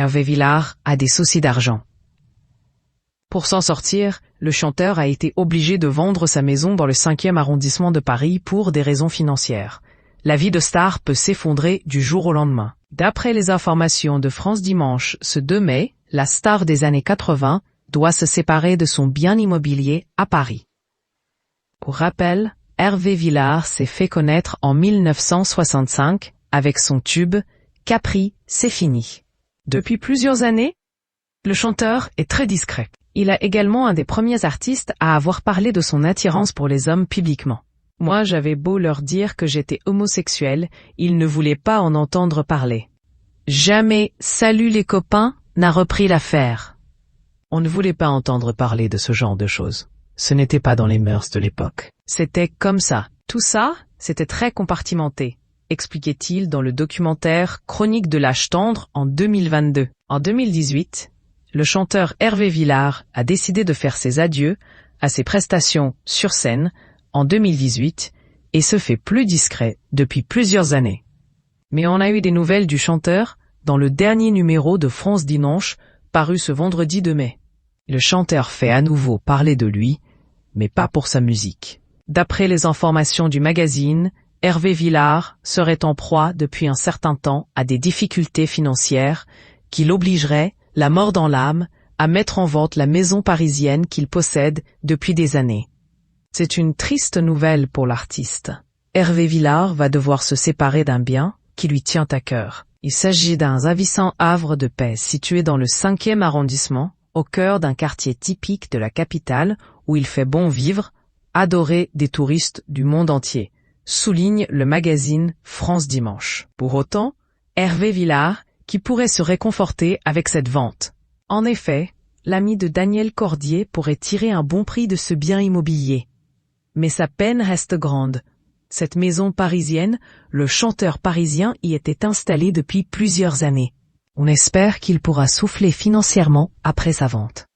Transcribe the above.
Hervé Villard a des soucis d'argent. Pour s'en sortir, le chanteur a été obligé de vendre sa maison dans le 5e arrondissement de Paris pour des raisons financières. La vie de star peut s'effondrer du jour au lendemain. D'après les informations de France Dimanche, ce 2 mai, la star des années 80 doit se séparer de son bien immobilier à Paris. Pour rappel, Hervé Villard s'est fait connaître en 1965 avec son tube « Capri, c'est fini ». Depuis plusieurs années, le chanteur est très discret. Il est également un des premiers artistes à avoir parlé de son attirance pour les hommes publiquement. Moi, j'avais beau leur dire que j'étais homosexuel, ils ne voulaient pas en entendre parler. Jamais « Salut les copains » n'a repris l'affaire. On ne voulait pas entendre parler de ce genre de choses. Ce n'était pas dans les mœurs de l'époque. C'était comme ça. Tout ça, c'était très compartimenté, expliquait-il dans le documentaire Chronique de l'âge tendre en 2022. En 2018, le chanteur Hervé Villard a décidé de faire ses adieux à ses prestations sur scène en 2018 et se fait plus discret depuis plusieurs années. Mais on a eu des nouvelles du chanteur dans le dernier numéro de France Dimanche paru ce vendredi 2 mai. Le chanteur fait à nouveau parler de lui, mais pas pour sa musique. D'après les informations du magazine, Hervé Villard serait en proie depuis un certain temps à des difficultés financières qui l'obligeraient, la mort dans l'âme, à mettre en vente la maison parisienne qu'il possède depuis des années. C'est une triste nouvelle pour l'artiste. Hervé Villard va devoir se séparer d'un bien qui lui tient à cœur. Il s'agit d'un ravissant havre de paix situé dans le 5e arrondissement, au cœur d'un quartier typique de la capitale où il fait bon vivre, adoré des touristes du monde entier, souligne le magazine France Dimanche. Pour autant, Hervé Villard, qui pourrait se réconforter avec cette vente. En effet, l'ami de Daniel Cordier pourrait tirer un bon prix de ce bien immobilier. Mais sa peine reste grande. Cette maison parisienne, le chanteur parisien y était installé depuis plusieurs années. On espère qu'il pourra souffler financièrement après sa vente.